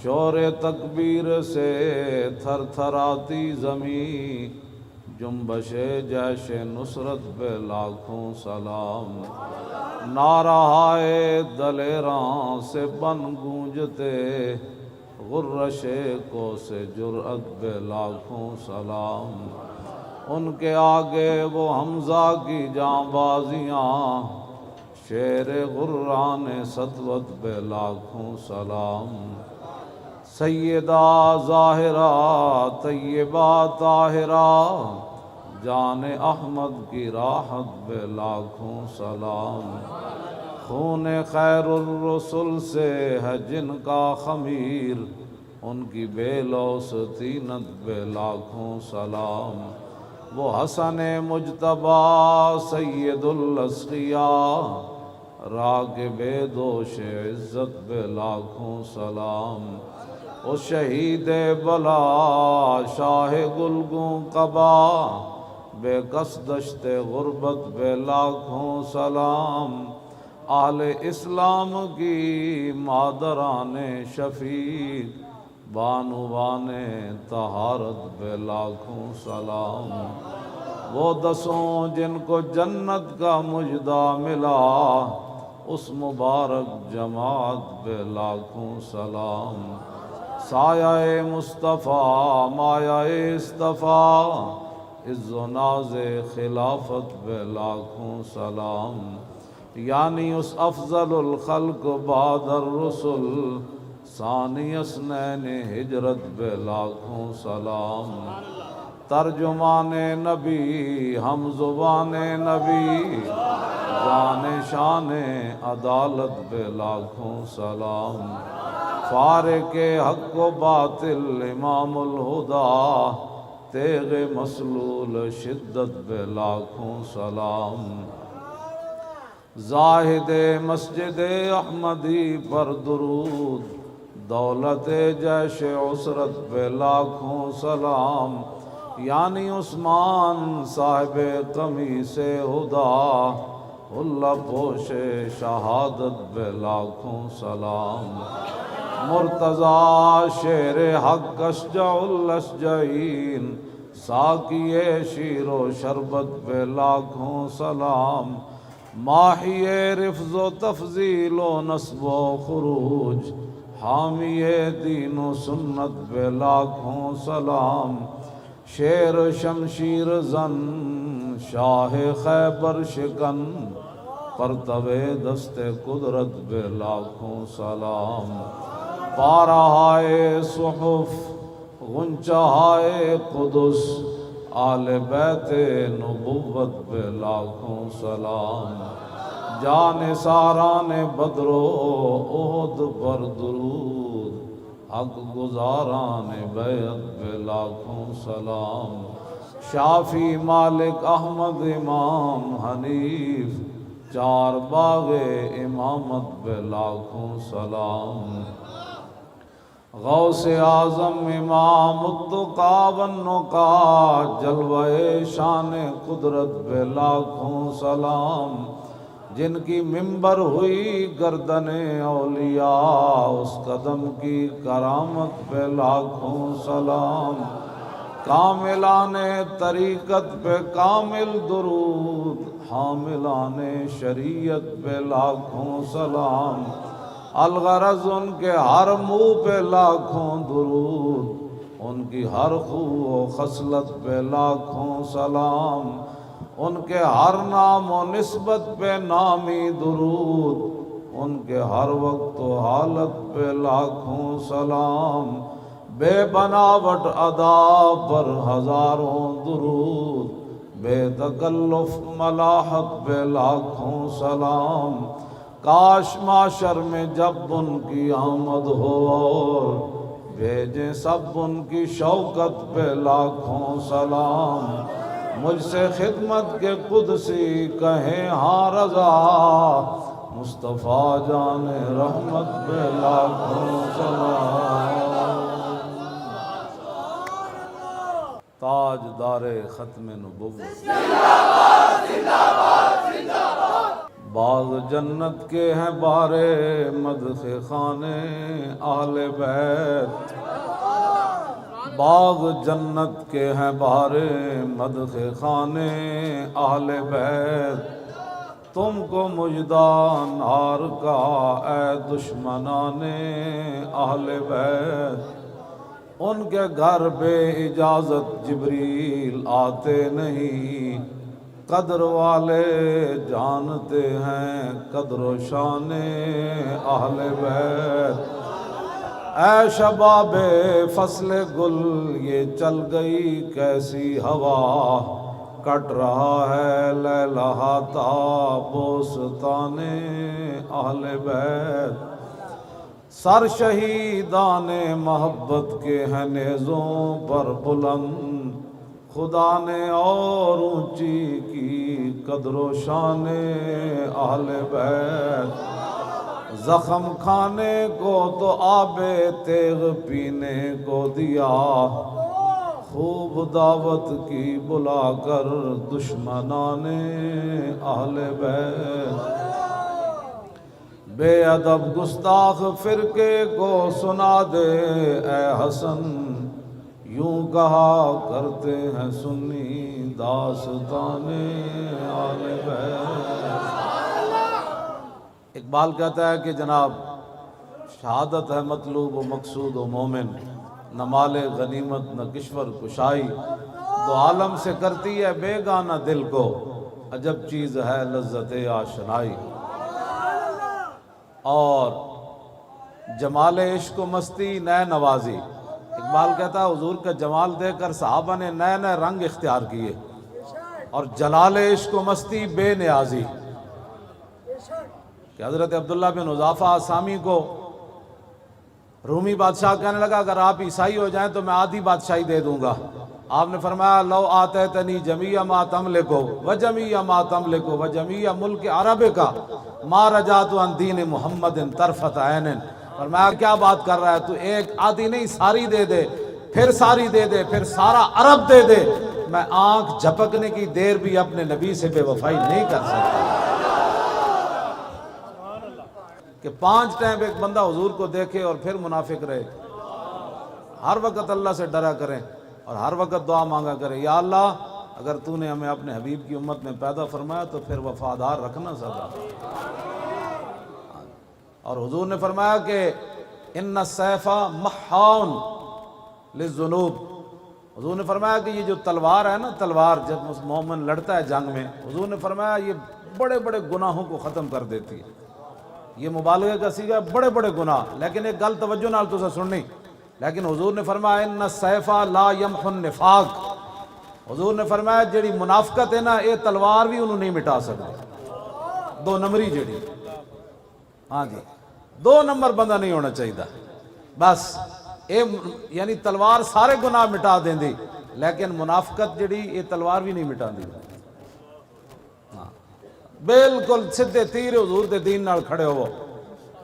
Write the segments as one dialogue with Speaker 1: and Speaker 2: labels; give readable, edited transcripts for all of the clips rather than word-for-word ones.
Speaker 1: شور تکبیر سے تھر تھراتی زمین، جنبش جیش نصرت پہ لاکھوں سلام۔ نعرہائے دلیراں سے بن گونجتے، غرش کو سے جرأت پہ لاکھوں سلام۔ ان کے آگے وہ حمزہ کی جانبازیاں، شیر غران سطوت پہ لاکھوں سلام۔ سیدہ ظاہرہ طیبہ طاہرہ، جان احمد کی راحت پہ لاکھوں سلام۔ خون خیر الرسل سے ہے جن کا خمیر، ان کی بے لوث طینت پہ لاکھوں سلام۔ وہ حسن مجتبیٰ سید الاسقیاء، راغب دوش عزت پہ لاکھوں سلام۔ او شہید بلا شاہ گلگوں قبا، بے کس دشت غربت پہ لاکھوں سلام۔ اہل اسلام کی مادران شفیق، بانوان طہارت پہ لاکھوں سلام۔ وہ دسوں جن کو جنت کا مژدہ ملا، اس مبارک جماعت پہ لاکھوں سلام۔ سایہ مصطفیٰ مایہ اصطفیٰ، عز و ناز خلافت پہ لاکھوں سلام۔ یعنی اس افضل الخلق بعد الرسل، ثانی اثنین ہجرت پہ لاکھوں سلام۔ ترجمان نبی ہم زبان نبی، جان شان عدالت پہ لاکھوں سلام۔ فارق حق و باطل امام الہدیٰ، تیغ مسلول شدت پہ لاکھوں سلام۔ زاہد مسجد احمدی پر درود، دولت جیش عسرت پہ لاکھوں سلام۔ یعنی عثمان صاحب قمیص ہدیٰ، حلہ پوش شہادت پہ لاکھوں سلام۔ مرتضیٰ شیر حق اشجع الاشجعین، ساقی شیر و شربت پہ لاکھوں سلام۔ ماحی رفض و تفضیل و نصب و خروج، حامی دین و سنت پہ لاکھوں سلام۔ شیر شمشیر زن شاہ خیبر شکن، پرتو دست قدرت پہ لاکھوں سلام۔ پارہائے صحف غنچہائے قدس، آل بیت نبوت پہ لاکھوں سلام۔ جان ساران بدر و احد پر درود، حق گزاران بیعت پہ لاکھوں سلام۔ شافی مالک احمد امام حنیف، چار باغ امامت پہ لاکھوں سلام۔ غوث اعظم امام التقیٰ والنقیٰ، جلوہ شان قدرت پہ لاکھوں سلام۔ جن کی ممبر ہوئی گردن اولیاء، اس قدم کی کرامت پہ لاکھوں سلام۔ کاملان طریقت پہ کامل درود، حاملان شریعت پہ لاکھوں سلام۔ الغرض ان کے ہر منہ پہ لاکھوں درود، ان کی ہر خو و خصلت پہ لاکھوں سلام۔ ان کے ہر نام و نسبت پہ نامی درود، ان کے ہر وقت و حالت پہ لاکھوں سلام۔ بے بناوٹ ادا پر ہزاروں درود، بے تکلف ملاحت پہ لاکھوں سلام۔ کاش معاشر میں جب ان کی آمد ہو، اور بھیجیں سب ان کی شوکت پہ لاکھوں سلام۔ مجھ سے خدمت کے قدسی کہیں ہاں رضا، مصطفیٰ جان رحمت پہ لاکھوں سلام۔ تاجدار ختم نبوت، باغ جنت کے ہیں بارے مدح خانے اہل بیت، باغ جنت کے ہیں بارے مدح خانے اہل بیت، تم کو مجدہ نار کا اے دشمنان اہل بیت، ان کے گھر بے اجازت جبریل آتے نہیں، قدر والے جانتے ہیں قدر و شان اہل بیت، اے شباب فصل گل یہ چل گئی کیسی ہوا، کٹ رہا ہے لہلاتا بوستان اہل بیت، سر شہیدان محبت کے ہیں نیزوں پر بلند، خدا نے اور اونچی کی قدر و شان اہل بیت، زخم کھانے کو تو آب تیغ پینے کو دیا، خوب دعوت کی بلا کر دشمنان اہل بیت، بے ادب گستاخ فرقے کو سنا دے اے حسن، یوں کہا کرتے ہیں سنی داستان اہل بیت۔ اقبال کہتا ہے کہ جناب شہادت ہے مطلوب و مقصود و مومن، نہ مال غنیمت نہ کشور کشائی، دو عالم سے کرتی ہے بے گانہ دل کو، عجب چیز ہے لذت آشنائی، اور جمال عشق و مستی نئے نوازی۔ اقبال کہتا ہے حضور کا جمال دیکھ کر صحابہ نے نئے نئے رنگ اختیار کیے، اور جلال عشق و مستی بے نیازی، کہ حضرت عبداللہ بن حذافہ اسامی کو رومی بادشاہ کہنے لگا اگر آپ عیسائی ہو جائیں تو میں آدھی بادشاہی دے دوں گا، آپ نے فرمایا لو آتیتنی جمیع ما تملکو وجمیع ما تملکو وجمیع ملک عرب کا ما رجعت عن دین محمد طرفت عین، فرمایا کیا بات کر رہا ہے تو، ایک آدھی نہیں ساری دے دے، پھر ساری دے دے، پھر سارا عرب دے دے، میں آنکھ جھپکنے کی دیر بھی اپنے نبی سے بے وفائی نہیں کر سکتا۔ کہ 5 ٹائم ایک بندہ حضور کو دیکھے اور پھر منافق رہے، ہر وقت اللہ سے ڈرا کریں اور ہر وقت دعا مانگا کریں، یا اللہ اگر تو نے ہمیں اپنے حبیب کی امت میں پیدا فرمایا تو پھر وفادار رکھنا سدا۔ اور حضور نے فرمایا کہ ان السیف محاون للذنوب، حضور نے فرمایا کہ یہ جو تلوار ہے نا، تلوار جب مومن لڑتا ہے جنگ میں، حضور نے فرمایا یہ بڑے بڑے گناہوں کو ختم کر دیتی ہے، یہ مبالغے کا صیغہ ہے، بڑے بڑے گناہ، لیکن ایک گل توجہ نال تساں سننی، لیکن حضور نے فرمایا ان السیف لا یمحو النفاق، حضور نے فرمایا جیڑی منافقت ہے نا یہ تلوار بھی انہوں نہیں مٹا سکتی، 2 نمبری جیڑی، ہاں جی 2 نمبر بندہ نہیں ہونا چاہیے، بس یعنی تلوار سارے گناہ مٹا دیں دی، لیکن منافقت جیڑی یہ تلوار بھی نہیں مٹا دی، بالکل سدھے تیر حضور دے دین نال کھڑے ہو،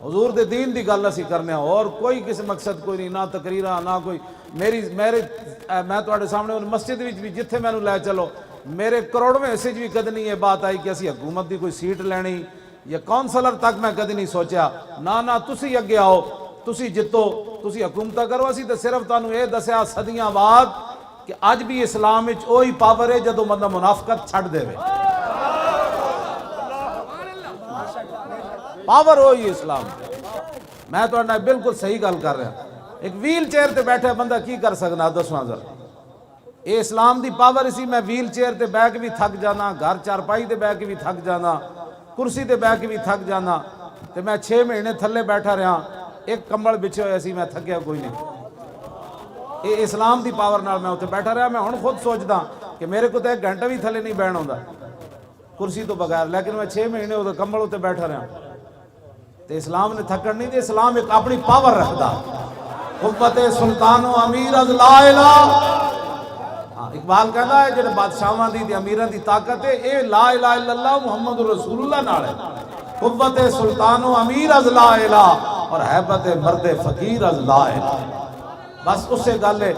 Speaker 1: حضور دے دین دی گل اسی کرنے ہو، اور کوئی کسی مقصد کوئی نہیں، نہ تقریرہ نہ کوئی میں تواڈے سامنے مسجد وچ بھی جتھے مینوں لے چلو میرے کروڑویں حصے بھی کدی نہیں یہ بات آئی کہ اسی حکومت دی کوئی سیٹ لینی یا کونسلر تک میں کدی نہیں سوچیا، نہ تسی اگے آؤ، تسی جتو، تسی حکومتہ کرو، اسی تے صرف تانوں یہ دسیا صدیاں بعد کہ اج بھی اسلام وچ وہی پاور ہے جدوں بندہ منافقت چھڈ دے، پاور ہوئی اسلام، میں تو بالکل صحیح گل کر رہا، ایک ویل چیئر تے بیٹھے بندہ کی کر سکنا دسواں ذرا، اے اسلام دی پاور اسی، میں ویل چیئر تے بیٹھ کے بھی تھک جانا، گھر چارپائی تے بیٹھ کے بھی تھک جانا، کرسی تے بیٹھ کے بھی تھک جانا، تے میں 6 مہینے تھلے بیٹھا رہا، ایک کمبل بچھے ہوئے سی، میں تھکیا کوئی نہیں، اے اسلام دی پاور نال میں اتنے بیٹھا رہا، میں ہن خود سوچدا کہ میرے کو تے 1 گھنٹہ بھی تھلے نہیں بیٹھنا ہوندا کرسی تو بغیر، لیکن میں 6 مہینے ادھر کمبل اتنے بیٹھا رہا، تے اسلام نے تھکن نہیں دے، اسلام ایک اپنی پاور رکھدا، قوت سلطان و امیر از لا الہ، اقبال کہتا ہے جڑے بادشاہاں دی امیراں دی طاقت ہے اے لا الہ الا اللہ محمد رسول اللہ نال ہے، قوت سلطان و امیر از لا الہ اور ہیبت مرد فقیر از لا الہ، بس اس سے گل ہے،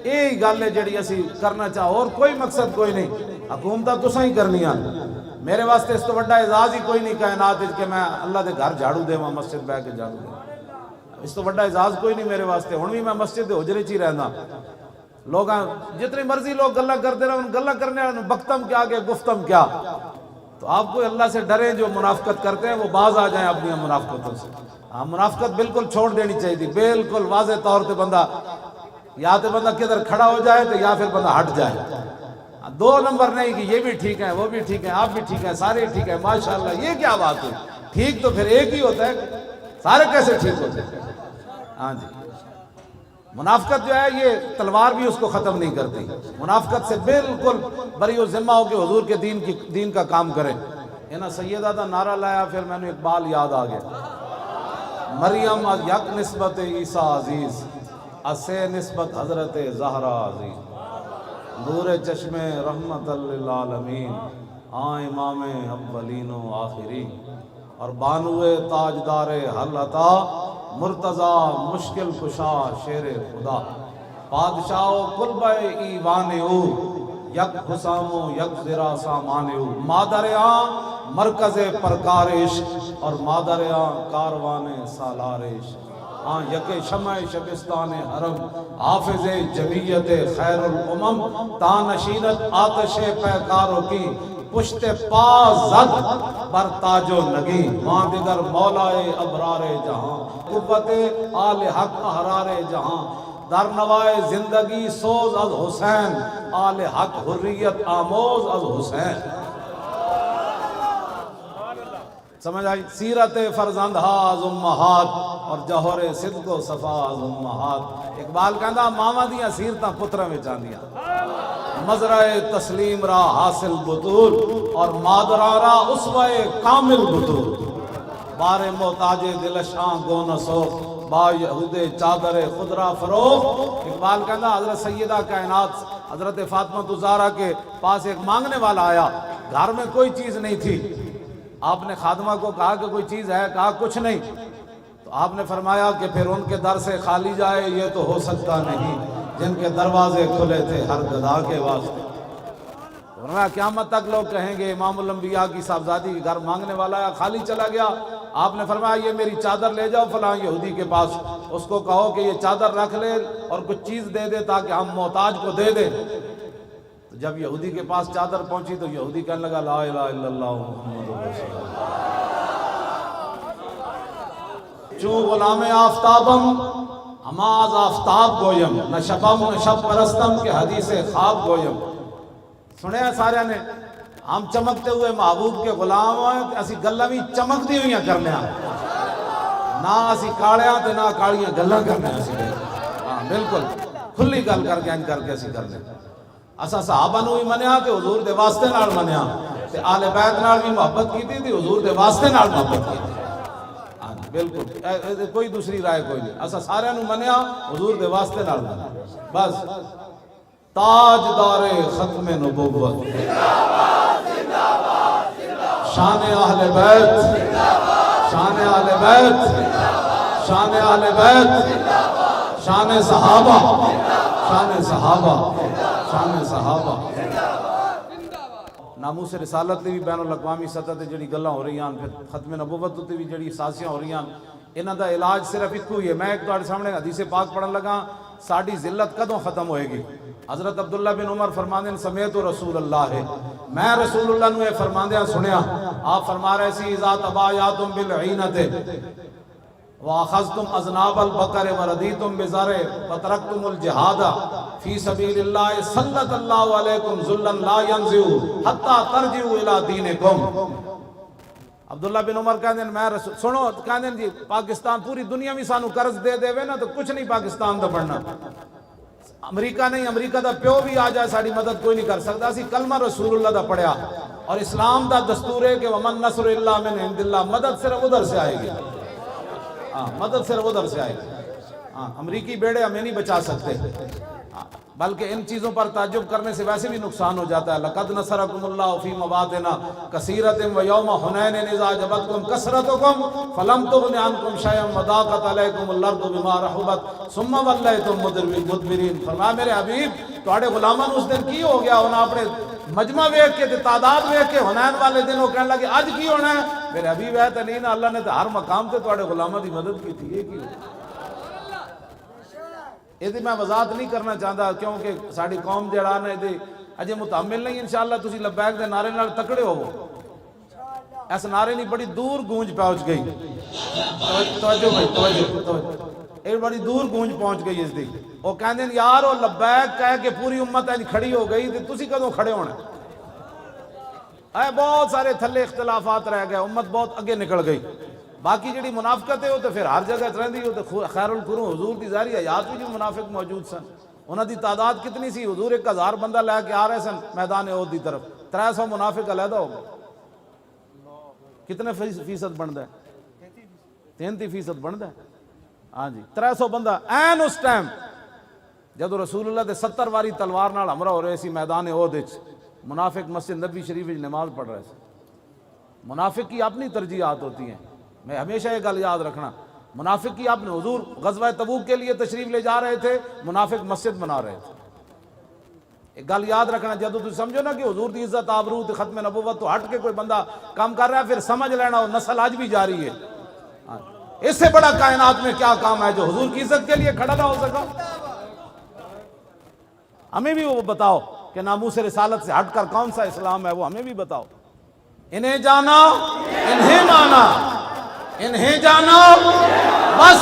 Speaker 1: یہی گل ہے جڑی اسی کرنا چاہو، اور کوئی مقصد کوئی نہیں، حکومتہ تساں ہی کرنیاں، میرے واسطے اس تو بڑا اعزاز ہی کوئی نہیں کائنات کہ میں اللہ دے گھر جھاڑو دے وہاں مسجد بہ کے جھاڑو دے، اس تو بڑا اعزاز کوئی نہیں میرے واسطے۔ ہن بھی میں مسجد دے حجرے چ ہی رہنا، لوگ جتنی مرضی لوگ گلا کرتے رہے، ان گلا کرنے والوں بختم کیا کہ گفتم کیا۔ تو آپ کو اللہ سے ڈریں، جو منافقت کرتے ہیں وہ باز آ جائیں اپنی منافقتوں سے۔ ہاں منافقت بالکل چھوڑ دینی چاہیے تھی، بالکل واضح طور پہ بندہ یا تو بندہ کدھر کھڑا ہو جائے تو یا پھر بندہ ہٹ جائے، دو نمبر نہیں کہ یہ بھی ٹھیک ہے وہ بھی ٹھیک ہے آپ بھی ٹھیک ہے سارے ٹھیک ہے ماشاءاللہ، یہ کیا بات ہے؟ ٹھیک تو پھر ایک ہی ہوتا ہے، سارے کیسے ٹھیک ہوتے ہیں؟ ہاں جی، منافقت جو ہے یہ تلوار بھی اس کو ختم نہیں کرتی، منافقت سے بالکل بری و ذمہ ہو کے حضور کے دین کا کام کریں۔ نا سیدہ دا نعرہ لایا، پھر میں نے اقبال یاد آ گیا، مریم از یک نسبت عیسیٰ عزیز، اسے نسبت حضرت زہرا عزیز، نور چشم رحمت للعالمین، امام اولین و آخرین، اور بانوے تاجدار حل عطا، مرتضی مشکل کشا شیر خدا، بادشاہ و قلبہ ایوان او، یک حسام و یک زرا سامان او، مادر آن مرکز پرکارش اور مادر آن کاروان سالارش، یک شمع شبستان حرم، حافظ جمعیت خیر الامم، تانشینت آتش پیکاروں کی، پشت پا زد بر تاج و نگی، ماں دیگر مولائے ابرار جہاں، قوت آل حق احرار جہاں، در نوائے زندگی سوز از حسین، آل حق حریت آموز از حسین۔ سمجھ آئی؟ سیرت فرزندہ از امہات اور جوہر صدق و صفا از امہات۔ اقبال کہندا ماما دیاں سیرتاں پتراں وچ آندیاں، مزرع تسلیم را حاصل بطول اور مادرا را اسوہ کامل بطول، بار محتاج دلشاں گو نسوخ، با یہود چادر خدرہ فروخ۔ اقبال کہندا حضرت سیدہ کائنات حضرت فاطمہ الزہرا کے پاس ایک مانگنے والا آیا، گھر میں کوئی چیز نہیں تھی، آپ نے خادمہ کو کہا کہ کوئی چیز ہے؟ کہا کچھ نہیں، تو آپ نے فرمایا کہ پھر ان کے در سے خالی جائے یہ تو ہو سکتا نہیں، جن کے دروازے کھلے تھے ہر گدھا کے واسطے۔ فرمایا قیامت تک لوگ کہیں گے امام الانبیاء کی صاحبزادی کے گھر مانگنے والا ہے خالی چلا گیا۔ آپ نے فرمایا یہ میری چادر لے جاؤ فلاں یہودی کے پاس، اس کو کہو کہ یہ چادر رکھ لے اور کچھ چیز دے دے تاکہ ہم محتاج کو دے دیں۔ جب یہودی کے پاس چادر پہنچی تو یہودی کہنے لگا لا الہ الا اللہ محمد رسول اللہ، چون غلام آفتابم ہماز آفتاب گویم، نہ شبم نہ شب پرستم کے حدیث خواب گویم۔ سنے ہیں سارے نے، ہم چمکتے ہوئے محبوب کے غلام ہیں، اسی گلہ بھی چمک دی ہوئیاں کرنے ہیں، نہ اسی کاڑیاں تے نہ کاڑیاں گلہ کرنے ہیں۔ ہاں بالکل کھلی گل کر کے انج کر کے اسی کرنے۔ اسا صحابہ نو بھی منیا تے حضور دے واسطے نال منیا، تے آل بیت نال بھی محبت کی تھی تے حضور دے واسطے نال محبت کی تھی۔ بالکل کوئی دوسری رائے کوئی نہیں، اسا سارے نو منیا حضور دے واسطے نال منیا بس۔ تاجدار ختم نبوت، شان اہل بیت، شان اہل بیت، شان اہل بیت، شان صحابہ، شان صحابہ، شان صحابہ۔ ناموس رسالت تے بھی بین الاقوامی سطح تے جڑی گلاں ہو رہی ہیں، پھر ختم نبوت تے بھی جڑی سازشاں ہو رہی ہیں، انہاں دا علاج صرف ایکو ہی ہے۔ میں ایک تہاڈے سامنے حدیث پاک پڑھن لگا، ساڈی ذلت کدوں ختم ہوئے گی؟ حضرت عبداللہ بن عمر فرماندے ہیں سمیت رسول اللہ ہے، میں رسول اللہ نے فرماندیاں سنیا، آپ فرما رہے سی اذا تبایعتم بالعینۃ وَأَخَذْتُمْ أَذْنَابَ الْبَقَرِ وَرَضِيتُمْ بِزَرْعِ وَتَرَكْتُمُ الْجِهَادَ فِي سَبِيلِ اللَّهِ سَلَّطَ اللَّهُ عَلَيْكُمْ ذُلًّا لَا يَنزِعُ حَتَّى تَرْجِعُوا إِلَى دِينِكُمْ۔ عبداللہ بن عمر کہتے ہیں میں رسول سنو، کہتے ہیں جی پاکستان پوری دنیا میں سانو قرض دے دے نا تو کچھ نہیں پاکستان دا بڑھنا، امریکہ نہیں، امریکہ دا پیو بھی آ جائے ساری مدد کوئی نہیں کر سکتا۔ اسی کلمہ رسول اللہ دا پڑھیا، اور اسلام دا دستور ہے کہ وَمَن نَصْرُ إِلَّا مِنْ عِنْدِ اللَّهِ، مدد صرف ادھر سے آئے گی، مدد صرف ادھر سے آئے گی۔ ہاں امریکی بیڑے ہمیں نہیں بچا سکتے، بلکہ ان چیزوں پر تعجب کرنے سے ویسے بھی نقصان ہو جاتا ہے۔ لقد نصرکم اللہ فی مواطن کثیرۃ ویوم حنین اذ اعجبتکم کثرتکم فلم تغن عنکم شیئا وضاقت علیکم الارض بما رحبت ثم ولیتم مدبرین۔ فرمایا میرے حبیب تواڈے غلاماں اس دن کی ہو گیا، انہاں اپنے مجمع ویکھ کے تے تعداد ویکھ کے حنین والے دن وہ کہنے لگے اج کی ہونا ہے؟ میرے حبیب ہے تے نہیں نا، اللہ نے تے ہر مقام تے تواڈے غلاماں دی مدد کی تھی، یہ کی ہو؟ یہ میں وضاحت نہیں کرنا چاہتا کیونکہ ساری قوم جڑا نا یہ اجے متحمل نہیں، انشاءاللہ تسی لبیک دے نعرے نال تکڑے ہو، اس نعرے نہیں بڑی دور گونج پہنچ گئی، توجہ بھائی توجہ، ایک بڑی دور گونج پہنچ گئی اس دی، وہ کہندے ہیں یار وہ لبیک کہہ کہ پوری امت اج کھڑی ہو گئی تے تسی کدوں کھڑے ہونا؟ اے بہت سارے تھلے اختلافات رہ گئے، امت بہت اگے نکل گئی، باقی جڑی منافقت ہے وہ تو پھر ہر جگہ رہندی، وہ تو خیر القرون حضور دی ظاہری حیات میں جو منافق موجود سن، انہاں دی تعداد کتنی سی؟ حضور 1000 بندہ لے کے آ رہے سن میدان احد دی طرف، 300 منافق علیحدہ ہو گئے، کتنے فیصد بنتا ہے؟ 33% بنتا ہے، ہاں جی 300 بندہ این اس ٹائم جدو رسول اللہ دے 70 واری تلوار نال ہمراہ ہو رہے سی میدان احد وچ، منافق مسجد نبی شریف وچ نماز پڑھ رہے تھے۔ منافق کی اپنی ترجیحات ہوتی ہیں، میں ہمیشہ یہ گل یاد رکھنا، منافق کی اپنے حضور غزوہ تبوک کے لیے تشریف لے جا رہے تھے، منافق مسجد بنا رہے تھے۔ ایک گل یاد رکھنا، جدو تم سمجھو نا کہ حضور دی عزت آبرو تے ختم نبوت تو ہٹ کے کوئی بندہ کام کر رہا ہے، پھر سمجھ لینا وہ نسل آج بھی جاری ہے۔ اس سے بڑا کائنات میں کیا کام ہے جو حضور کی عزت کے لیے کھڑا نہ ہو سکا؟ ہمیں بھی وہ بتاؤ کہ ناموس رسالت سے ہٹ کر کون سا اسلام ہے، وہ ہمیں بھی بتاؤ۔ انہیں جانا انہیں مانا، انہیں جانا، بس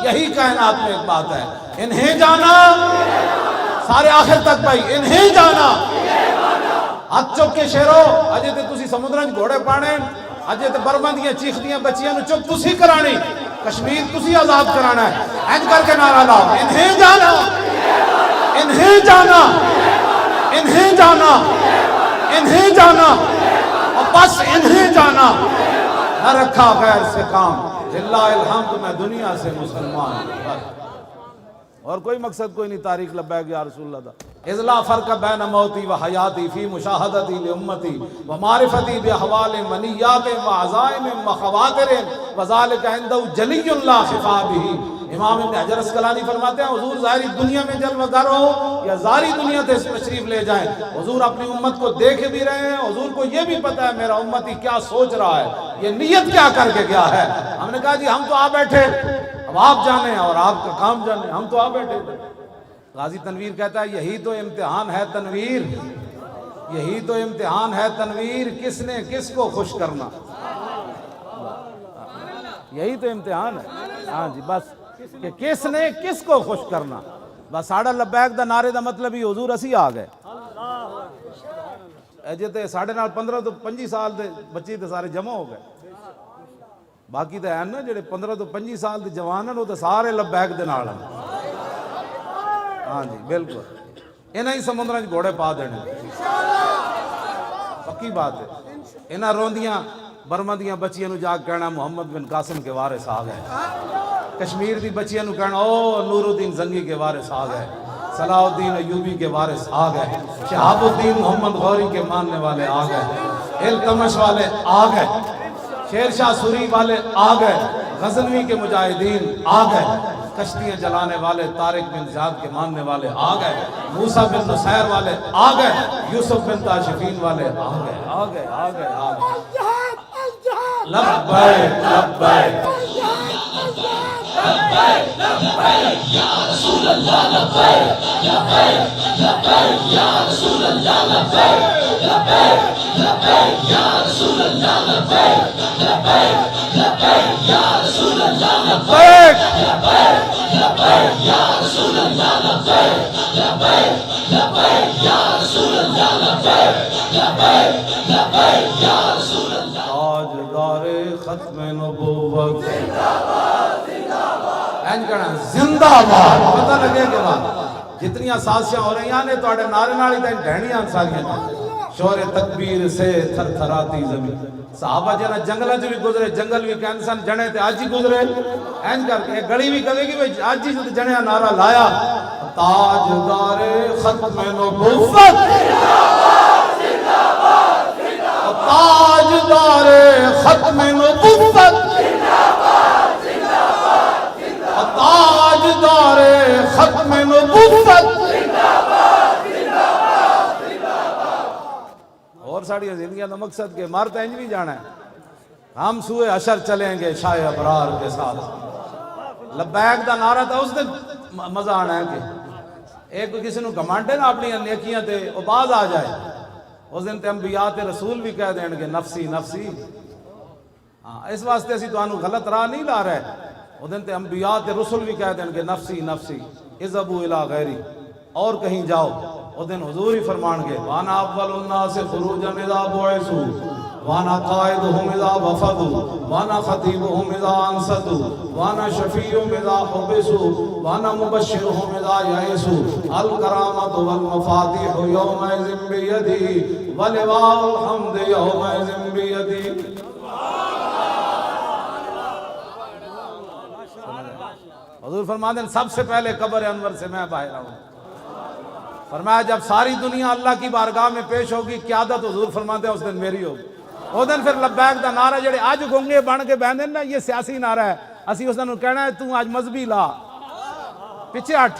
Speaker 1: یہی کائنات میں ایک بات ہے، انہیں جانا سارے آخر تک بھائی، انہیں جانا۔ ہاتھ چک کے شیرو، اجے تے تسی سمندرن گھوڑے پانے، اجے تے برما دیاں چیخ دیاں بچیاں نو چک تسی کرانی، کشمیر تسی آزاد کرانا ہے، اینج کر کے نعرہ لاؤ، انہیں جانا، انہیں جانا، انہیں جانا، انہیں جانا، اور بس انہیں جانا، نہ رکھا غیر سے کام، للہ الحمد میں دنیا سے مسلمان ہوں، اور کوئی مقصد کوئی نہیں تاریخ لبیک یا رسول اللہ دا۔ اذ لا فرق بین موتی و حیاتی فی مشاہدتی لامتی و معرفتی باحوال منیات و عزائم و خواتر وذالک عندہ جلی لا خفا بہ۔ امام ابن حجر اسقلانی فرماتے ہیں حضور ظاہری دنیا میں جلوہ گر ہو یا ظاہری دنیا سے تشریف لے جائیں، حضور اپنی امت کو دیکھ بھی رہے ہیں، حضور کو یہ بھی پتہ ہے میرا امتی کیا سوچ رہا ہے، یہ نیت کیا کر کے گیا ہے۔ ہم نے کہا جی ہم تو آ بیٹھے، اب آپ جانے اور آپ کا کام جانے، ہم تو آ بیٹھے۔ غازی تنویر کہتا ہے یہی تو امتحان ہے تنویر، یہی تو امتحان ہے تنویر، کس نے کس کو خوش کرنا، یہی تو امتحان ہے، ہاں جی بس، کہ کس نے کس کو خوش کرنا۔ بس ساڑھا لبیک دا نعرے دا مطلب ہی حضور اسی آ گئے، اجے تے ساڑھے نال 15 تو 25 سال دے بچے تے سارے جمع ہو گئے، باقی تے ہیں نا جڑے 15 تو 25 سال دے جوان ہیں وہ تے سارے لبیک دے نال ہیں، ہاں جی بالکل، انہاں ہی سمندراں وچ گھوڑے پا دینے، پکی بات ہے۔ انہاں روندیاں برما دیاں بچیاں نو جا کے کہنا محمد بن قاسم کے وارث آ گئے، کشمیر دی بچیاں نو کہنا او نور الدین زنگی کے وارث آ گئے، صلاح الدین ایوبی کے وارث آ گئے، شہاب الدین محمد غوری کے ماننے والے آ گئے، التمش والے آ گئے، شیر شاہ سوری والے آ گئے، غزنوی کے مجاہدین آ گئے، کشتیاں جلانے والے طارق بن زیاد کے ماننے والے آ گئے، موسیٰ بن نصیر والے آ گئے، یوسف بن تاشفین والے آ گئے، آ گئے، آ گئے، آ گئے۔ لبیک لبیک لبیک لبیک یا رسول اللہ، لبیک لبیک لبیک یا رسول اللہ، لبیک لبیک لبیک یا رسول اللہ، لبیک لبیک لبیک یا رسول اللہ، لبیک لبیک لبیک یا رسول اللہ، لبیک لبیک لبیک یا رسول اللہ، لبیک لبیک لبیک یا رسول اللہ۔ تاجدار ختم نبوت زندہ باد، زندہ باد، اینج کہنا زندہ باد، پتہ لگے کہ بات جتنی سازشاں ہو رہی ہیں نے تو اڑے نعرے نال ہی تے ڈھینیاں ساریاں شور تکبیر سے تھر تھراتی زمین. صحابہ جنا جنگل بھی گزرے, جنگل بھی کہن سن جنے تے آج ہی گزرے این کر کے گڑی بھی کہے گی آج ہی جنے نعرہ لایا تاجدار ختم نبوت تاجدار ختم نبوت تاجدار ختم نبوت. اور ساڑی زندگیاں کا مقصد کہ مارتا انج بھی جانا ہے, ہم سوئے حشر چلیں گے شاہ ابرار کے ساتھ. لبیک دا نعرہ تھا اس دن مزہ آنا ہے کہ ایک کسی نو گھمانڈے نا اپنی نیکیاں تے وہ باز آ جائے. اس دن تے انبیاء تے رسول بھی کہہ دیں گے نفسی نفسی. ہاں اس واسطے اسی تو انو غلط راہ نہیں لا رہے. اس دن تے انبیاء تے رسول بھی کہہ دیں گے نفسی نفسی اذهبوا الى غیری, اور کہیں جاؤ. اس دن حضور ہی فرمان گے وانا اول الناس خروجا اذا بعثوا وانا قائدهم اذا وفدوا وانا خطیبهم اذا انصتوا وانا شفیعهم اذا حبسوا وانا مبشرهم اذا یئسوا الکرامۃ والمفاتیح یومئذ بیدی ولواء الحمد یومئذ بیدی. حضور فرماتے ہیں سب سے پہلے قبر انور سے میں باہر آؤں. فرمایا جب ساری دنیا اللہ کی بارگاہ میں پیش ہوگی قیادت حضور فرماتے ہیں اس دن میری ہوگی. اس دن پھر لبیک دا نعرہ جڑے آج گونگے بن کے بہن نا یہ سیاسی نعرہ ہے, اسی اس دن کہنا ہے تو آج مذہبی لا پیچھے ہٹ.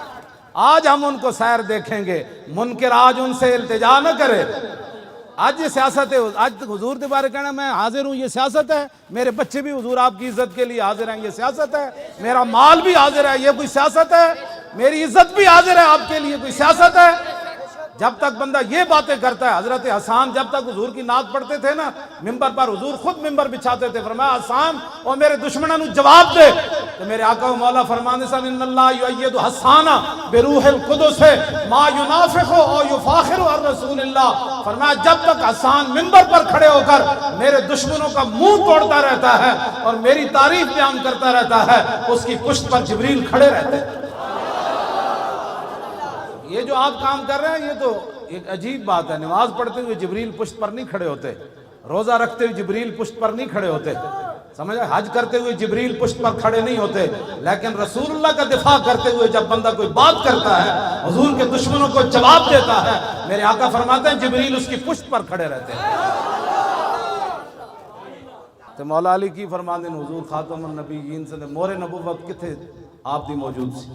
Speaker 1: آج ہم ان کو سیر دیکھیں گے, منکر آج ان سے التجا نہ کرے. آج یہ سیاست ہے, آج حضور کے بارے کہنا میں حاضر ہوں یہ سیاست ہے, میرے بچے بھی حضور آپ کی عزت کے لیے حاضر ہیں یہ سیاست ہے, میرا مال بھی حاضر ہے یہ کوئی سیاست ہے, میری عزت بھی حاضر ہے آپ کے لیے کوئی سیاست ہے. جب تک بندہ یہ باتیں کرتا ہے, حضرت حسان جب تک حضور کی نعت پڑھتے تھے نا ممبر پر, حضور خود ممبر بچھاتے تھے. فرمایا حسان اور میرے دشمنوں نے جواب دے. تو میرے آقا و مولا فرمانے سے ان اللہ یؤید حسان بروح القدس ما ینافخ او یفاخر عن رسول اللہ. فرمایا جب تک حسان ممبر پر کھڑے ہو کر میرے دشمنوں کا منہ توڑتا رہتا ہے اور میری تعریف بیان کرتا رہتا ہے, اس کی پشت پر جبریل کھڑے رہتے ہیں. یہ جو آپ کام کر رہے ہیں یہ تو ایک عجیب بات ہے. نماز پڑھتے ہوئے جبریل پشت پر نہیں کھڑے ہوتے, روزہ رکھتے ہوئے جبریل پشت پر نہیں کھڑے ہوتے, سمجھا, حج کرتے ہوئے جبریل پشت پر کھڑے نہیں ہوتے. لیکن رسول اللہ کا دفاع کرتے ہوئے جب بندہ کوئی بات کرتا ہے, حضور کے دشمنوں کو جواب دیتا ہے, میرے آقا فرماتے ہیں جبریل اس کی پشت پر کھڑے رہتے ہیں. تو مولا علی کی فرماندے حضور خاتم النبیین سے مور نبوت کتھے آپ دی موجود سی.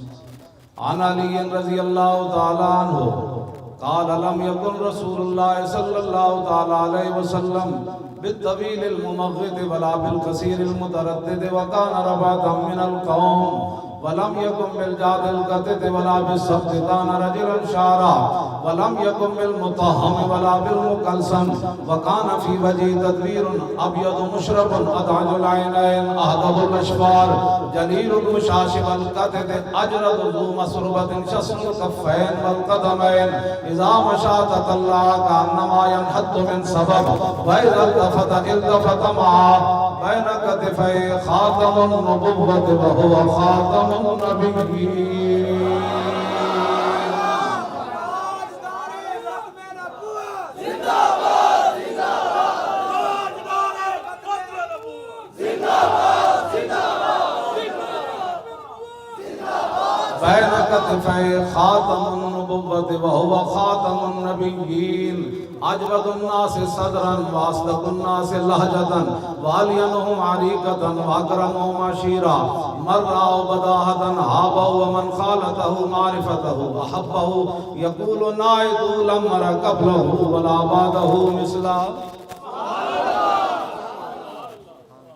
Speaker 1: عن علی رضی اللہ تعالی عنہ قال لم يكن رسول الله صلی اللہ تعالی علیہ وسلم بالطویل الممغط ولا بالقصیر المتردد وكان ربعة من القوم ولم يكن بالجاد القتت ولا بالسبت كان رجلا شعرا ولم يكن بالمطهم ولا بالمقلسم وكان في وجهه تدبير ابيض مشرب ادعج العينين اهدب الاشفار جليل المشاشب القتت اجرد ذو مسربة شسن الكفين والقدمين اذا مشى تطلع كانما ينحط من سبب واذا التفت معه بين كتفي خاتم النبوة وهو خاتم النبيين. بين كتفي خاتم النبوة وهو خاتم النبيين. اجود الناس صدرا واصدق الناس لهجة والينهم عريقة واكرمهم عشيرا مرا بداهة هابه ومن خالته معرفته احبه يقول نائد لم مر قبله ولا بعده مثلا.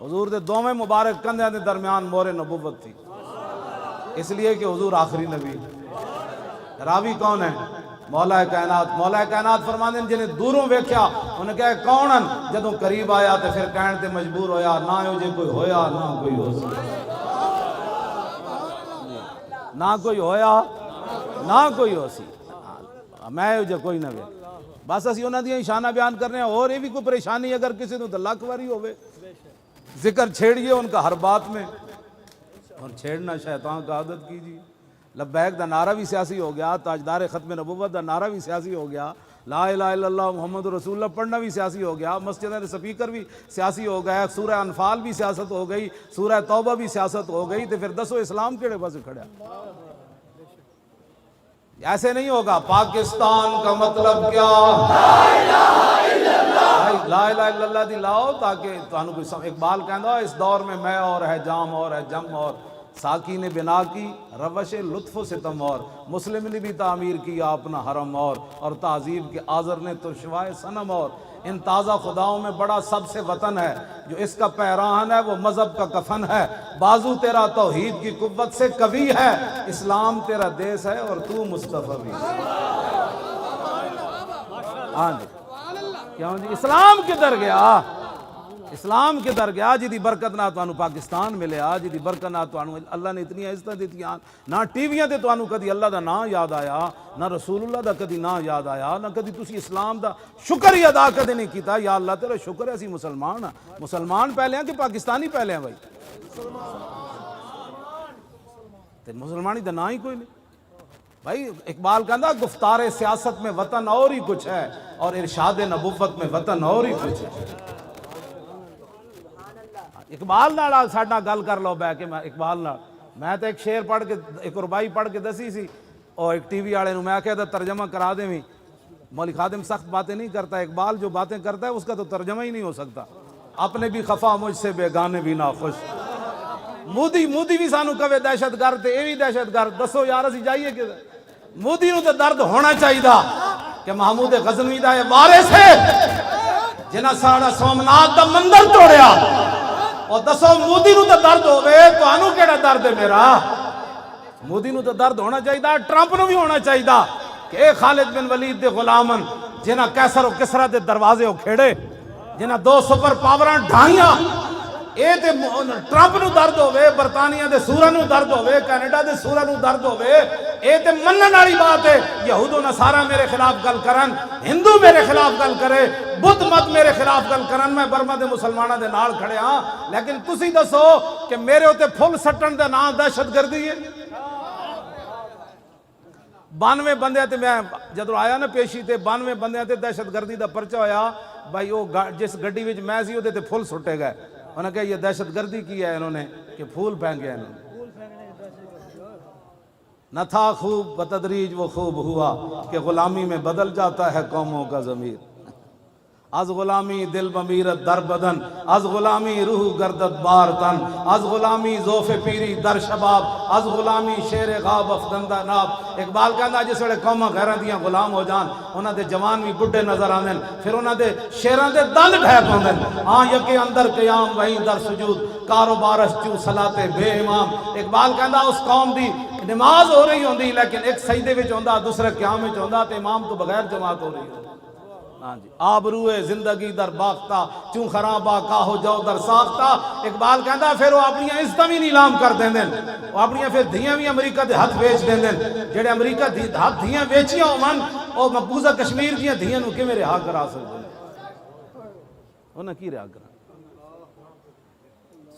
Speaker 1: حضور دے دوویں مبارک کندھیاں دے درمیان مور نبوت تھی, اس لیے کہ حضور آخری نبی. راوی کون ہے؟ مولا کائنات. مولا کائنات فرماندے ہیں جنہیں دوروں ویکھیا انہیں کہا کون ہیں, جدوں قریب آیا تے پھر کہن تے مجبور ہویا نہ ہو جے کوئی ہویا نہ کوئی ہو سی, نہ کوئی ہویا نہ کوئی ہو سی, میں ہو جے کوئی نہ وے. بس اسی انہاں دیاں شاناں بیان کر رہے ہیں. اور یہ بھی کوئی پریشانی اگر کسی نوں لاکھ واری ہوے ذکر چھیڑیے ان کا ہر بات میں, اور چھیڑنا شیطان کا عادت کیجیے. لبیک دا نعرہ بھی سیاسی ہو گیا, تاجدار ختم نبوت دا نعرہ بھی سیاسی ہو گیا, لا الہ الا اللہ محمد رسول اللہ پڑھنا بھی سیاسی ہو گیا، مسجد میں سپیکر بھی سیاسی ہو گیا، سورہ انفال بھی سیاست ہو گئی، سورہ توبہ بھی سیاست ہو گئی، تو پھر دسو اسلام کیڑے پاسے کھڑا؟ ایسے نہیں ہوگا۔ پاکستان کا مطلب کیا؟ لا الہ الا اللہ دی لاؤ تاکہ تانوں کوئی اقبال کہندا اس دور میں میں اور ہے جام اور ہے جم اور ساکی نے بنا کی روش لطف و ستم اور مسلم نے بھی تعمیر کیا اپنا حرم اور تعظیم کے آذر نے ترشوائے صنم اور ان تازہ خداؤں میں بڑا سب سے وطن ہے، جو اس کا پیراہن ہے وہ مذہب کا کفن ہے، بازو تیرا توحید کی قوت سے قوی ہے، اسلام تیرا دیس ہے اور تو مصطفی بھی۔ ہاں جی کیوں جی اسلام کدھر گیا؟ اسلام کدھر گیا؟ جی دی برکت نہ تانوں پاکستان ملیا، جی دی برکت نہ تانوں اللہ نے اتنی عزتاں دتیاں، نہ ٹی ویاں تے تانوں کدی اللہ دا نام یاد آیا، نہ رسول اللہ دا کدی نام یاد آیا، نہ کدی تسی اسلام دا شکر ہی ادا کدی نہیں کیتا۔ یا اللہ تیرا شکر ہے اسی مسلمان ہاں۔ مسلمان پہلے ہیں کہ پاکستانی پہلے ہیں بھائی؟ تے مسلمانی دا نام ہی کوئی نہیں بھائی۔ اقبال کہندا گفتار سیاست میں وطن اور ہی کچھ ہے اور ارشاد نبوت میں وطن اور ہی کچھ ہے۔ اقبال نال ساڈا گل کر لو بہ کے، میں اقبال نال میں تو ایک شعر پڑھ کے ایک ربائی پڑھ کے دسی سی، اور ایک ٹی وی والے نوں میں کہتا ترجمہ کرا دیں بھی، مولوی خادم سخت باتیں نہیں کرتا، اقبال جو باتیں کرتا ہے اس کا تو ترجمہ ہی نہیں ہو سکتا۔ اپنے بھی خفا مجھ سے بیگانے بھی ناخوش، مودی بھی سانو کہے دہشت گرد تے اے بھی دہشت گرد، دسو یار اسی جائیے کہ مودی نوں تے درد ہونا چاہیے کہ محمود غزنوی دا یہ وارث ہے جنہاں ساڑا سومنات دا مندر توڑیا، اور دسو مودی نوں تے درد ہوے تانوں کیڑا درد ہے میرا؟ مودی نوں تے درد ہونا چاہیے، ٹرمپ نوں بھی ہونا چاہیے کہ اے خالد بن ولید دے غلامن جنہاں کیسر و کسرا دے دروازے کھیڑے، جنہاں دو سپر پاوراں ڈھائیاں، اے تے ٹرمپ نوں درد ہوے، برطانیہ دے سوراں نوں درد ہوے، کینیڈا دے سوراں نوں درد ہوے، اے تے منن والی بات ہے۔ یہود و نصارا میرے خلاف گل کرن، ہندو میرے خلاف گل کرے، بدھ مت میرے خلاف گل کرن، میں برما دے مسلماناں دے نال کھڑے ہاں، لیکن تسی دسو کہ میرے اوتے پھل سٹن دے نام دہشت گردی ہے؟ 92 بندے تے میں جدوں آیا نا پیشی تے 92 بندے تے دہشت گردی دا پرچہ ہویا بھائی، وہ جس گڈی وچ میں سی اودے تے پھل سٹے گئے، انہوں نے کہا یہ دہشت گردی کی ہے انہوں نے کہ پھول پھینکے انہوں نے۔ نہ تھا خوب بتدریج وہ خوب ہوا کہ غلامی میں بدل جاتا ہے قوموں کا ضمیر، از غلامی دل بمیرت در بدن، از غلامی روح گردت بار تن، از غلامی ذوف پیری در شباب، از غلامی شیر غاب افدندہ ناب۔ اقبال کہندا جس ویلے قوماں غیراں دیاں غلام ہو جان، انہاں دے جوان بھی بڈھے نظر آندے، پھر انہاں دے شیراں دے دند ڈھہ پوندے، ہاں یکے اندر قیام وہیں در سجود، کاروبارش چوں صلاتے بے امام۔ اقبال کہندا اس قوم دی نماز ہو رہی ہوندی لیکن ایک سجدے وچ ہوندا، دوسرے قیام وچ ہوندا، تے امام تو بغیر جماعت ہو رہی ہوندی۔ ہاں جی آبروئے زندگی در باختہ چوں خرابہ کاہو جو در ساختہ۔ اقبال کہندا پھر وہ اپنی عزتاں بھی نیلام کر دیں دیں، وہ اپنی پھر دھیاں بھی امریکہ دے ہاتھ بیچ دیں دیں، جڑے امریکہ ہاتھ دھیاں بیچیاں ہومن وہ مقبوضہ کشمیر دیاں دھیاں نو کیویں رہا کرا سکدے ہیں؟ انہاں کی رہا کرا؟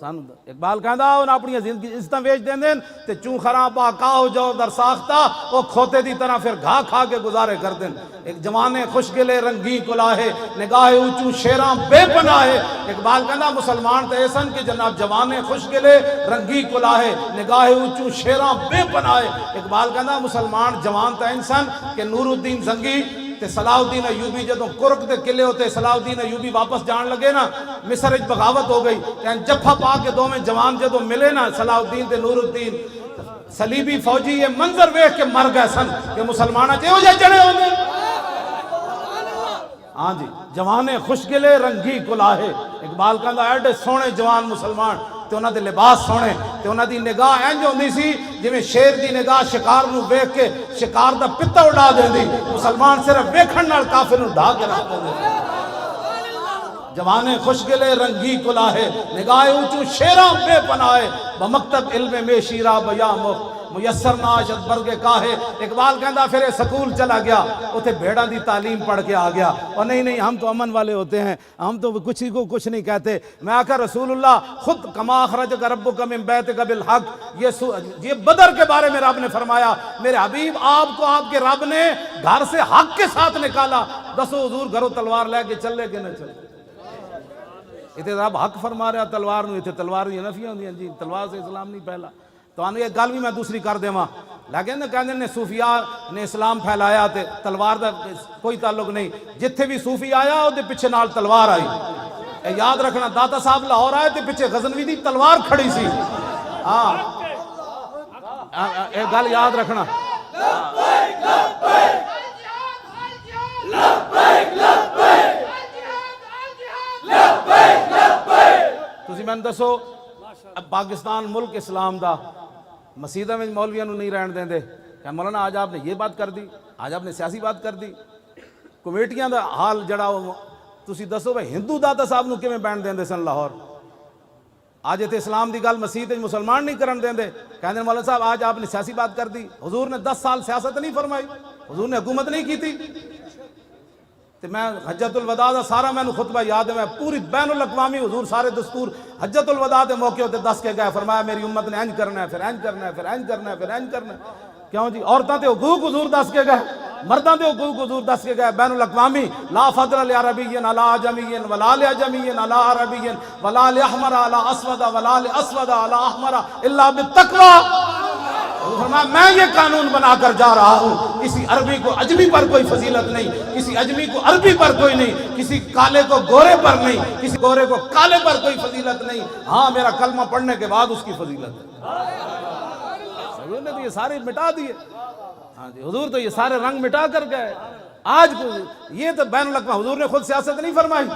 Speaker 1: اقبال کہندا انہاں اپنی عزتاں بیچ دیں دیں تے چوں خرابہ کاہو جو در ساختہ، وہ کھوتے دی طرح پھر گھا کھا کے گزارے کر دیں۔ ایک جوانے خوش گلے رنگی کلاہے، نگاہ اوچوں شیراں بے پناہے۔ اقبال کہندا مسلمان تے ایسن کہ جناب جوانے خوش گلے رنگی کلاہے، نگاہ اوچوں شیراں بے پناہے۔ اقبال کہندا مسلمان جوان تے انسان کہ نور الدین زنگی تے صلاح الدین ایوبی جدوں کرک دے قلعے ہوتے صلاح الدین ایوبی واپس جان لگے نا، مصر وچ بغاوت ہو گئی، جفا پا کے دوویں جوان جدوں ملے نا صلاح الدین تے نور الدین، صلیبی فوجی یہ منظر ویکھ کے مر گئے سن کہ مسلماناں تے ہو جائے جڑے ہوندے۔ ہاں جی جوانے خوش گلے رنگی کلاہے۔ اقبال کہندا ایڈے سونے جوان مسلمان تے انہاں دے لباس سونے تے انہاں دی نگاہ انج ہوندی سی جویں شیر دی نگاہ شکار نو ویکھ کے شکار دا پتا اڑا دیندی، مسلمان صرف ویکھن نال کافر نو ڈھا کے رکھ دیندے۔ جوانے خوش گلے رنگی کلاہے، نگاہ اوچوں شیراں بے پناہے، بمکتب علم میں شیرا بیا مخ، میسر نہ اشد برگے کاہے. اقبال کہندا پھر یہ سکول چلا گیا, اتنے بھیڑاں دی تعلیم پڑھ کے آ گیا. اور نہیں ہم تو امن والے ہوتے ہیں, ہم تو کسی کو کچھ نہیں کہتے. میں آخر رسول اللہ خود کما اخرجک ربک من بیتک بالحق, یہ بدر کے بارے میں رب نے فرمایا میرے حبیب آپ کو آپ کے رب نے گھر سے حق کے ساتھ نکالا. دسو حضور گھروں تلوار لے کے چلے کہ نہ چلے؟ اتنے رب حق فرما رہا تلوار نو, اتنے تلوار دی نفیاں ہوندیاں جی, تلوار سے اسلام نہیں پھیلا. تو آنو یہ گل بھی میں دوسری کر دیواں, لیکن کہندے نے صوفیاء نے اسلام پھیلایا تے تلوار دا کوئی تعلق نہیں. جتھے بھی صوفی آیا او دے پیچھے نال تلوار آئی. اے یاد رکھنا, داتا صاحب لاہور آئے تے پیچھے غزنوی دی تلوار کھڑی سی. ہاں اے گل یاد رکھنا. تسی میں دسو پاکستان ملک اسلام دا مسیدہ میں مولویاں نو نہیں رہن دیں دے کہ مولانا آج آپ نے یہ بات کر دی, آج آپ نے سیاسی بات کر دی. کمیٹیاں دا حال جڑا تسی دسو بھائی ہندو داتا صاحب نو کیویں بین دیں دے سن لاہور؟ آج تے اسلام دی گل مسیح مسلمان نہیں کرن دیں دے, کہندے مولانا صاحب آج آپ نے سیاسی بات کر دی. حضور نے 10 سال سیاست نہیں فرمائی, حضور نے حکومت نہیں کی تھی. تو میں حجت الوداع دا سارا میں خطبہ یاد ہے, میں پوری بین الاقوامی حضور سارے دستور حجت الوداع دے موقع ہوتے دس کے گئے. فرمایا میری امت نے انج کرنا ہے, پھر انج کرنا ہے, پھر انج کرنا ہے, پھر انج کرنا ہے. کیوں جی؟ عورتاں تے حقوق حضور دس کے گئے, مرداں تے حقوق حضور دس کے گئے. بین الاقوامی لا فضل لعربی علی عجمی ولا لعجمی علی عربی ولا لاحمر علی اسود ولا لاسود علی احمر الا بالتقوی. فرمایا میں یہ قانون بنا کر جا رہا ہوں, کسی عربی کو اجمی پر کوئی فضیلت نہیں, کسی اجمی کو عربی پر کوئی نہیں, کسی کالے کو گورے پر نہیں, کسی گورے کو کالے پر کوئی فضیلت نہیں. ہاں میرا کلمہ پڑھنے کے بعد اس کی فضیلت ہے. حضور نے تو یہ سارے مٹا دیے. ہاں جی, حضور تو یہ سارے رنگ مٹا کر گئے. آج یہ تو بین الاقوامی حضور نے خود سیاست نہیں فرمائی.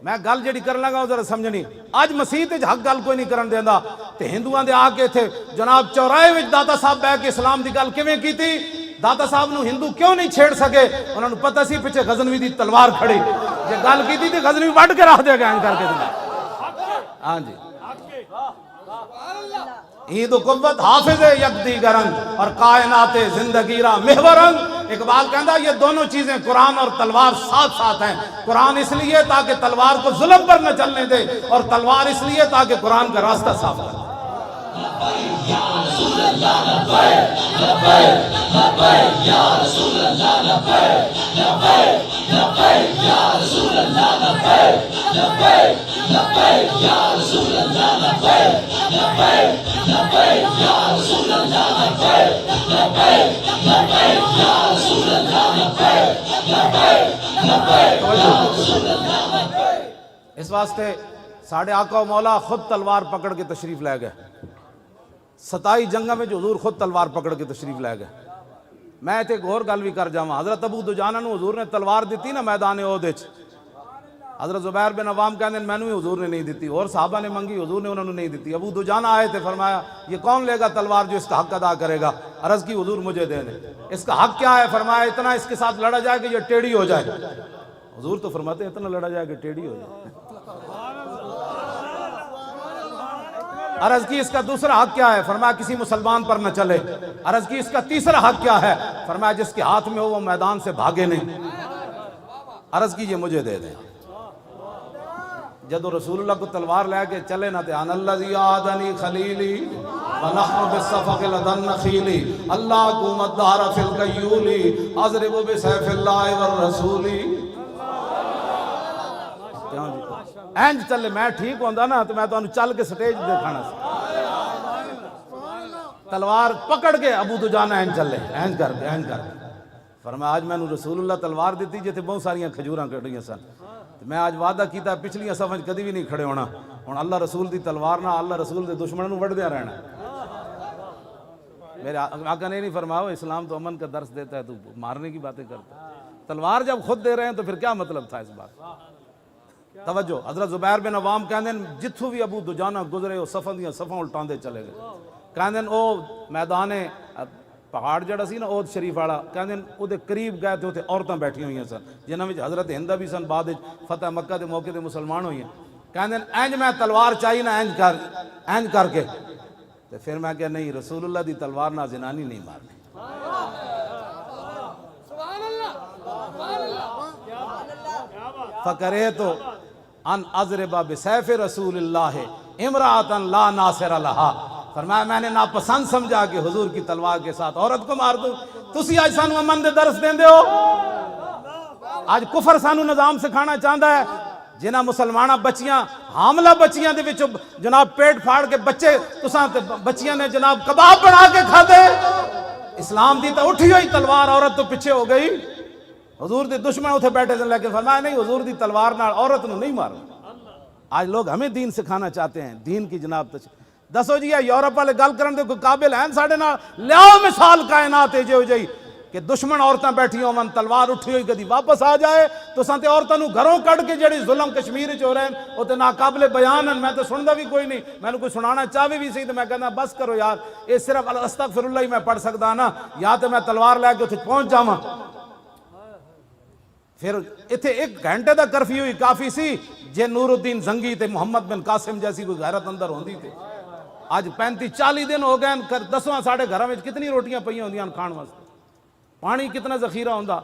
Speaker 1: میں گل جڑی کرن لگا ذرا سمجھنی. اج مسیح تے حق گل کوئی نہیں کرن دیندا تے ہندوؤں دے آ کے تھے جناب چوراہے وچ داتا صاحب بیٹھ کے اسلام دی گل کیویں کیتی؟ داتا صاحب نو ہندو کیوں نہیں چھیڑ سکے؟ انہاں نو پتہ سی پیچھے غزنوی دی تلوار کھڑی, جے گل کیتی تے غزنوی وڈ کے رکھ دے گا کر کے. ہاں جی, عید و قوت حافظ یک دیگرنگ اور کائنات زندگی را محورنگ. اقبال کہندا یہ دونوں چیزیں قرآن اور تلوار ساتھ ساتھ ہیں. قرآن اس لیے تاکہ تلوار کو ظلم پر نہ چلنے دے, اور تلوار اس لیے تاکہ قرآن کا راستہ صاف کر دے. اس واسطے ساڑھے آقا و مولا خود تلوار پکڑ کے تشریف لے گئے. 27 جنگاں میں جو حضور خود تلوار پکڑ کے تشریف لے گئے. میں تے ایک اور گل بھی کر جاواں. حضرت ابو دجانہ نو حضور نے تلوار دیتی نا میدان احد وچ, حضرت زبیر بن عوام کہندے مینوں بھی حضور نے نہیں دیتی, اور صحابہ نے منگی, حضور نے انہوں نے نہیں دیتی. ابو دجانہ آئے تھے, فرمایا یہ کون لے گا تلوار جو اس کا حق ادا کرے گا؟ عرض کی حضور مجھے دے دیں. اس کا حق کیا ہے؟ فرمایا اتنا اس کے ساتھ لڑا جائے کہ یہ ٹیڑھی ہو جائے. حضور تو فرماتے اتنا لڑا جائے کہ ٹیڑھی ہو جائے. عرض کی اس کا دوسرا حق کیا ہے؟ فرمایا کسی مسلمان پر نہ چلے. عرض کی اس کا تیسرا حق کیا ہے؟ فرمایا جس کے ہاتھ میں ہو وہ میدان سے بھاگے نہیں. عرض کی یہ مجھے دے دیں. جدو رسول اللہ کو تلوار لے کے چلے نہ تے ان الذی عادنی خلیلی ونحن بالصفق لدن نخیلی اللہ حکومت دار فی القیولی اضرب بسیف اللہ والرسولی. اینج چلے میں ٹھیک ہوندا نا تو میں تو چل کے سٹیج دکھانا سی. تلوار پکڑ کے ابو دجانہ اینج چلے, اینج کر کے اینج کر کے. فرمایا آج میں نے رسول اللہ تلوار دیتی جتے بہت ساریاں کھجوراں کٹیاں سن. میں آج وعدہ کیتا پچھلیاں صفاں کدی بھی نہیں کھڑے ہونا. ہن اللہ رسول دی تلوار نہ اللہ رسول دے دشمنوں نوں وڈدیاں رہنا. میرے آقا نے نہیں فرمایا اسلام تو امن کا درس دیتا ہے, تو مارنے کی باتیں کرتا ہے. تلوار جب خود دے رہے ہیں تو پھر کیا مطلب تھا اس بات؟ توجہ. حضرت زبیر بن عوام کہندے جتھوں بھی ابو دجانہ گزرے وہ صفاں دیاں صفاں الٹاندے چلے گئے. کہندے او میدان پہاڑ جڑا سی نا اود شریف والا, کہندے او دے قریب گئے تے اوتے عورتاں بیٹھی ہوئی سن جنہاں وچ حضرت ہندہ بھی سن, بعد فتح مکہ دے موقع تے مسلمان ہوئی ہیں. کہندے انج میں تلوار چاہی نا انج کر کے تو پھر میں کہ نہیں، رسول اللہ دی تلوار نہ زنانی نہیں مارنی۔ فَقَرِئْتُ ان اضرب بسیف رسول اللہ امرأۃ لا ناصر لها، فرمایا میں نے ناپسند سمجھا کہ حضور کی تلوار کے ساتھ عورت کو مار دوں۔ تسی آج سانو امن دے درس دیندے ہو، آج کفر سانو نظام سکھانا چاہتا ہے۔ جنہ مسلمانہ بچیاں، حاملہ بچیاں دے وچ جناب پیٹ پھاڑ کے بچے تساں بچیاں نے جناب کباب بنا کے کھا دے۔ اسلام دی تو اٹھی ہوئی تلوار، عورت تو پیچھے ہو گئی۔ حضور دے دشمن اتھے بیٹھے تھے، لیکن فرمایا نہیں، حضور دی تلوار نال عورت نو نہیں مارنا۔ آج لوگ ہمیں دین سکھانا چاہتے ہیں، دین کی جناب دسو جی یورپ والے گل کرن دے کوئی قابل ہیں ساڈے نال؟ لیاؤ مثال کائنات ہے جو جی کہ دشمن عورتاں بیٹھی ہون، تلوار اٹھی ہوئی کدی واپس آ جائے تو سانتے عورتاں نو گھروں کڈ کے جڑی ظلم کشمیر وچ ہو رہے ہیں وہ تے ناقابل بیان ہیں۔ میں تو سندا بھی کوئی نہیں، میں نے کوئی سنانا چاہے بھی سی تو میں کہنا بس کرو یار، یہ صرف استغفر اللہ ہی میں پڑھ سکدا نا، یا تو میں تلوار لے کے اتنے پہنچ جاواں۔ پھر اتنے 1 گھنٹے دا کرفیو ہی کافی سی جے نور الدین زنگی تے محمد بن قاسم جیسی کوئی غیرت اندر ہوندی تے۔ آج 35-40 دن ہو گئے، دسواں ساڑھے گھراں وچ کتنی روٹیاں پئیاں ہوندیاں کھان واسطے، پانی کتنا ذخیرہ ہوندا۔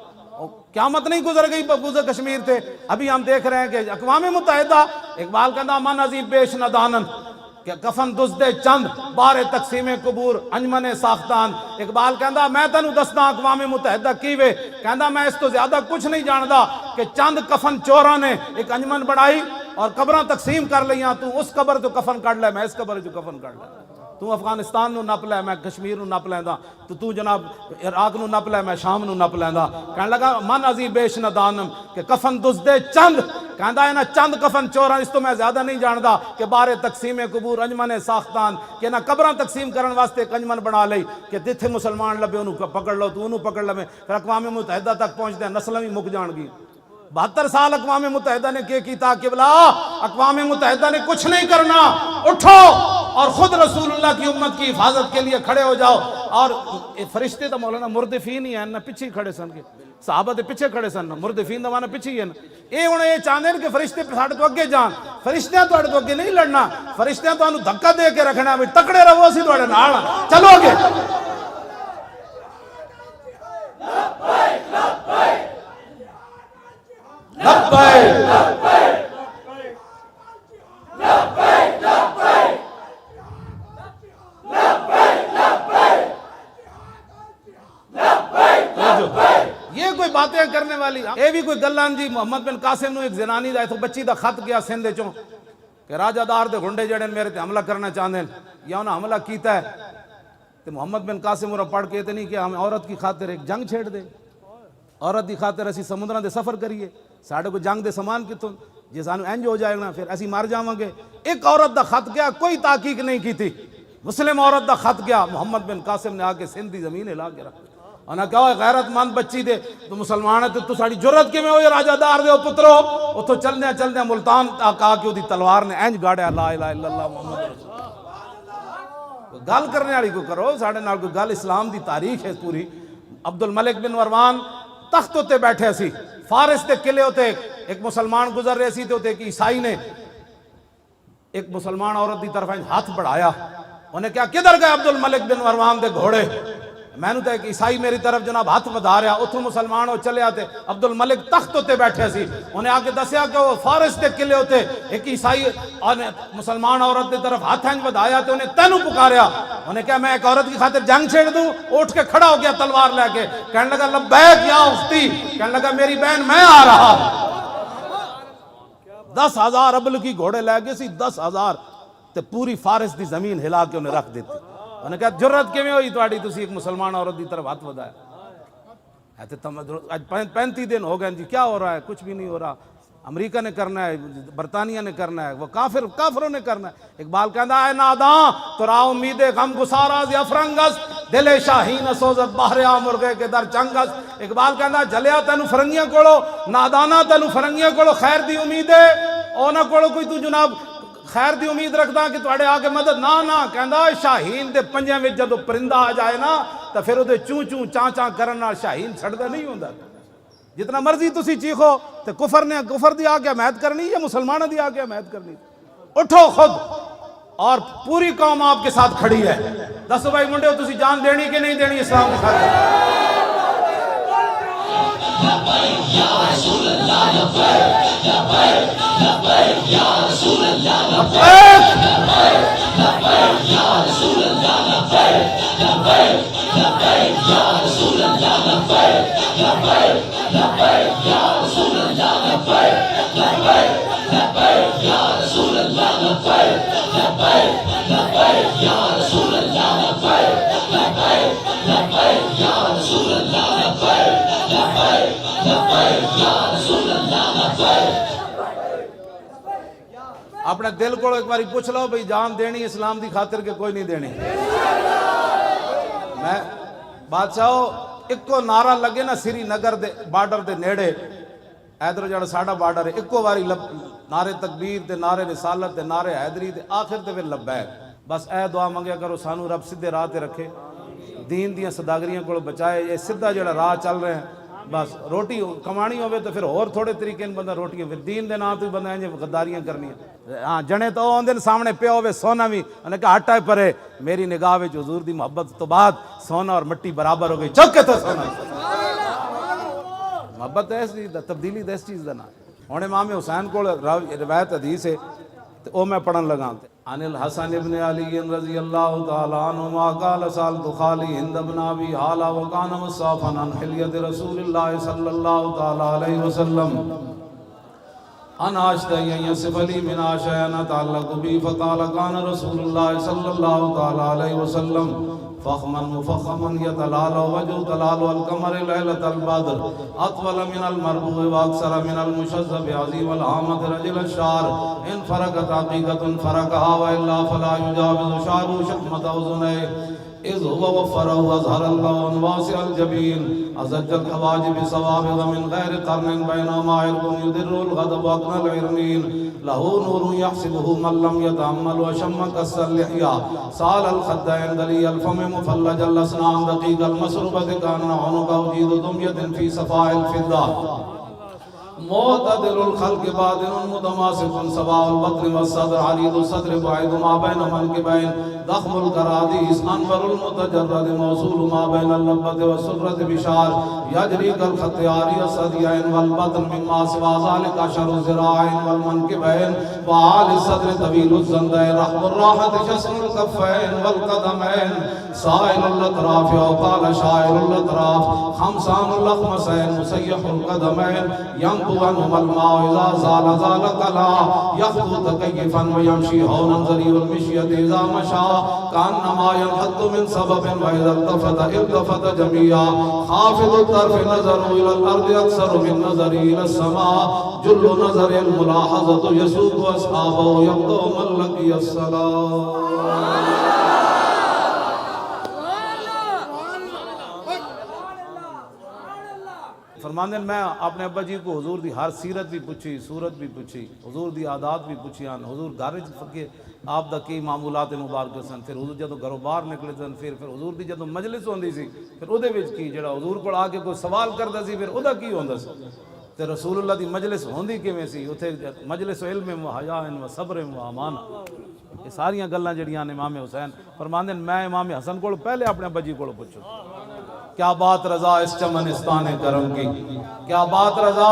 Speaker 1: قیامت نہیں گزر گئی بغوزہ کشمیر تھے، ابھی ہم دیکھ رہے ہیں کہ اقوام متحدہ، اقبال کہندا من عظیم بیش ندانن کہ کفن دزدے چند بار تقسیم قبور انجمن ساختان۔ اقبال کہندا میں تینوں دسدا اقوام متحدہ کیویں، کہندا میں اس تو زیادہ کچھ نہیں جاندا کہ چند کفن چوراں نے ایک انجمن بنائی اور قبراں تقسیم کر لیاں، تو اس قبر تو کفن کڈ لے، میں اس قبر جو کفن کڈ لے، تو افغانستان نو نپ لے، میں کشمیر نو نپ لیندا، تو جناب عراق نو نپ لے، میں شام نو نپ لیندا۔ کہنے لگا من عظیم بیش ندانم کہ کفن دزدے چند، کہندا ہے نا چند کفن چوراں، اس تو میں زیادہ نہیں جاندا کہ بارے تقسیم قبور انجمن ساختان، کہ نہ قبراں تقسیم کرن واسطے ایک انجمن بنا لئی کہ جتھے مسلمان لبے انہوں پکڑ لو، تو انہوں پکڑ لے، پھر اقوام متحدہ تک پہنچ دے، نسلیں بھی مک جان گی۔ 72 سال اقوام متحدہ نے کیتا کہ بلا اقوام متحدہ نے کچھ نہیں کرنا، اٹھو اور خود رسول اللہ کی امت کی حفاظت کے لیے کھڑے ہو جاؤ۔ اور فرشتے تو مولانا مردفین ہی ہیں نا، پیچھے کھڑے سن کے صحابہ دے پیچھے کھڑے سن، مردفین دا معنی پیچھے ہی ہے نا۔ اے ہن اے چاہندے ہیں کہ فرشتے ساڈے تو اگے جان، فرشتیاں تواڈے تو اگے نہیں لڑنا، فرشتیاں تانوں دھکا دے کے رکھنا ہے، تکڑے رہو، اسی تواڈے نال چلو گے۔ یہ کوئی باتیں کرنے والی، یہ بھی کوئی گلان جی۔ محمد بن قاسم نو ایک زنانی دا تو بچی دا خط گیا سندھ چوں کہ راجہ دار دے گھنڈے جڑے میرے تے حملہ کرنا چاہتے ہیں یا انہاں حملہ کیتا ہے، تو محمد بن قاسم انہاں پڑھ کے نہیں کہ ہم عورت کی خاطر ایک جنگ چھیڑ دے، عورت دی خاطر اسی سمندراں دے سفر کریے، ساڑھے کو جنگ دے سامان کتوں جی سانو انج ہو جائے گا پھر اسی مار جاواں گے۔ ایک عورت دا خط گیا، کوئی تحقیق نہیں کی تھی، مسلم عورت دا خط گیا، محمد بن قاسم نے آ کے سندھ دی زمین ہلا کے رکھ، انہاں کہا غیرت مند بچی دے تو مسلمان ہے تو ساڑی جرت کے میں ہوئی راجہ دار دے پترو، اتھو چلدے ملتان کہا کہ دی تلوار نے انج گاڑیا لا الہ الا اللہ محمد رسول اللہ۔ گل کرنے والی کو کرو، ساڑھے نال کوئی گل اسلام دی تاریخ ہے پوری۔ عبد الملک بن مروان تخت ہوتے بیٹھے سی، فارس تے قلعے ہوتے، ایک مسلمان گزر رہے سی تے ہوتے ایک عیسائی نے ایک مسلمان عورت دی طرف ہاتھ بڑھایا، انہیں کہا کدھر گئے عبد الملک بن مروان دے گھوڑے؟ میں نے تو ایک عیسائی میری طرف جناب ہاتھ بڑھا رہا، اتھوں مسلمان ہو چلے آتے، عبد الملک تخت ہوتے بیٹھے سی، انہیں آ کے دسیا کہ وہ فارس دے قلعے ہوتے ایک عیسائی مسلمان عورت دی طرف ہاتھ بڑھایا تو انہیں تینوں پکاریا، انہیں کہا میں ایک عورت کی خاطر جنگ چھیڑ دوں؟ اٹھ کے کھڑا ہو گیا تلوار لے کے، کہنے لگا لبیک یا اختی، کہنے لگا میری بہن میں آ رہا۔ 10,000 ابل کی گھوڑے لے گئے سی، 10,000 تے پوری فارس دی زمین ہلا کے انہیں رکھ دیتی۔ انہیں کہا جرت کیویں ہوئی تواڈی، تسی ایک مسلمان عورت دی طرف ہاتھ بڑھایا؟ آج 35 دن ہو گئے جی، کیا ہو رہا ہے؟ کچھ بھی نہیں ہو رہا، امریکہ نے کرنا ہے، برطانیہ نے کرنا ہے، وہ کافروں نے کرنا ہے۔ اقبال کہندا اے ناداں تو را امید غم گساراز یا فرنگس، دل شاہین سوزت بہریا مرغے کے در چنگس۔ اقبال کہندا جلیا تینوں فرنگیاں کولو، نادانا تینوں فرنگیاں کولو خیر دی امید ہے، اونا کولو کوئی تو جناب خیر دی امید رکھدا کہ تواڈے آ کے مدد نہ کہندا شاہین دے پنجے وچ جدوں پرندہ آ جائے نا تے پھر اودے چوں چوں چاں چاں کرن نال شاہین چھڑدا نہیں ہوندا۔ جتنا مرضی تسی چیخو تے کفر دی آ کے حمایت کرنی یا مسلمانوں دی آ کے حمایت کرنی؟ اٹھو خود اور پوری قوم آپ کے ساتھ کھڑی ہے. دسو بھائی منڈے تسی جان دینی کہ نہیں دینی اسلام کی خاطر؟ اپنے دل کو ایک باری پوچھ لو بھئی جان دینی اسلام دی خاطر کے کوئی نہیں دینی؟ میں بادشاہو ایک کو نعرہ لگے نا سری نگر دے بارڈر دے نیڑے ایدر جڑا ساڑا بارڈر ہے ایک کو باری نعرے تکبیر دے نعرے رسالت دے نعرے حیدری دے آخر دے پھر لبیک. بس اے دعا منگیا کرو سانو رب سدھے راہ تے رکھے, دین دیاں صداگریاں کو بچائے. یہ سدھا جڑا راہ چل رہے ہیں بس روٹی کمانی ہوئے تو پھر اور تھوڑے طریقے بندہ روٹیاں پھر دین دے نام تو بندہ ہیں غداریاں کرنی ہیں. ہاں جنے تو آن دن سامنے پہ ہوئے سونا بھی انہیں کہا ہٹا پرے میری نگاہ وچ حضور دی محبت تو بعد سونا اور مٹی برابر ہو گئی. چک کے تو سونا محبت ہے اس تبدیلی دے اس چیز دا نا. ہن امام حسین کو روایت حدیث ہے تو او میں پڑھن لگا. عن الحسن ابن علی رضی اللہ تعالی عنہما قال سألت خالی ہند بن ابی حالہ وکان مصافا عن حلیت رسول اللہ صلی اللہ تعالی علیہ وسلم ان اشتہی ان یصف لی من شیئا تعلق بی فقال کان رسول اللہ صلی اللہ تعالی علیہ وسلم فخما مفخما يتلال وجه تلال القمر ليلة البدر اطول من المربوع واكثر من المشذب عظيم العامة رجل الشعر ان فرقت عقيقة فرقها والا فلا يجاوز شعره شحمة اذنيه اذ هو وفره اظهر اللون واسع الجبين ازج الحواجب صوابغ من غير قرن بينهما عرق يدر الغضب واقنى العرنين له نور يحسبه من لم يتأمل وشم كس اللحية سال الخدين دلي الفم مفلج الاسنان دقيق المسربة كان عنق وجيد دمية في صفاء الفضة معتدل الخلق بادن متماسك سواء البطن والصدر عريض الصدر بعيد ما بين منكبين ضخم الكراديس انور المتجرد موصول ما بين اللبة والسرة بشار يجري كالخط عاري الصديين والبطن مما سوى ذلك اشهر الذراعين والمنكبين وعالي الصدر طويل الزندين رحم الراحة شسر الكفين والقدمين سائل الاطراف او قال شائل الاطراف خمسان الاخمسين مسيح القدمين ينبو عنهما الماء اذا زال زال قلا يخطو تكيفا ويمشي هونا ذريع المشية اذا مشى كانما ينحط من سبب واذا التفت جميعا خافض الطرف نظر الى الارض اكثر من نظر الى السماء جل نظر الملاحظة يسوق اصحابه يبدو من لقي الصلاة. فرماندے میں اپنے ابا جی کو حضور دی ہر سیرت بھی پوچھی صورت بھی پوچھی حضور دی عادات بھی پوچھی حضور گھر فقے آپ دا کی معمولات مبارک سن پھر حضور جدوں گھروں باہر نکلے سن پھر حضور دی جدوں مجلس ہوندی سی پھر اودے وچ کی جڑا حضور کول آ کے کوئی سوال کردا سی پھر اودا کی ہوندا سی تے رسول اللہ دی مجلس ہوندی کیویں سی اوتھے مجلس علم و حیا و صبر و امان. یہ ساریاں گلاں جڑیاں نے امام حسین فرماندے میں امام حسن کول پہلے اپنے ابا جی کول پوچھو کیا بات رضا اس چمنستان کرم کی, کیا بات رضا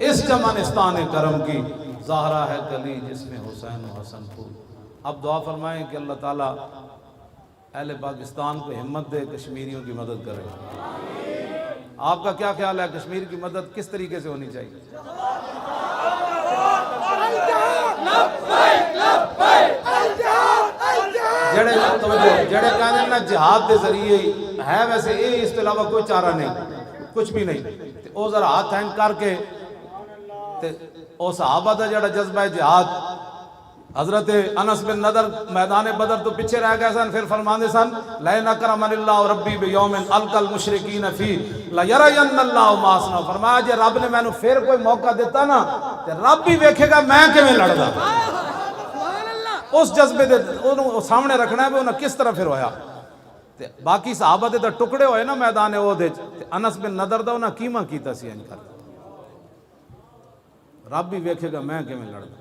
Speaker 1: اس چمنستان کرم کی, زہرا ہے کلی جس میں حسین و حسن پھول. اب دعا فرمائیں کہ اللہ تعالیٰ اہل پاکستان کو ہمت دے کشمیریوں کی مدد کرے. آپ کا کیا خیال ہے کشمیر کی مدد کس طریقے سے ہونی چاہیے؟ جڑے کہنے ہیں نا جہاد دے ذریعے ہے ویسے یہ اس کے علاوہ کوئی چارہ نہیں کچھ بھی نہیں. او ذرا ہاتھ ہینگ کر کے او صحابہ دا جڑا جذبہ جہاد حضرت انس بن نضر میدان بدر تو پیچھے رہ گئے سن پھر فرماندے سن لئن اکرمن اللہ ربی بیوم القى المشرکین فی لیرین اللہ ما اصنع. فرمایا جے رب نے مینوں پھر کوئی موقع دیتا نا تے رب بھی ویکھے گا میں کیویں لڑدا. اس جذبے دے انہوں سامنے رکھنا ہے انہوں کس طرح پھر ہویا. باقی صحابہ دے تا ٹکڑے ہوئے نا میدان احد انس بن نضر دا انہوں کیما کیتا سی انج کر رب بھی ویکھے گا میں کیویں لڑدا.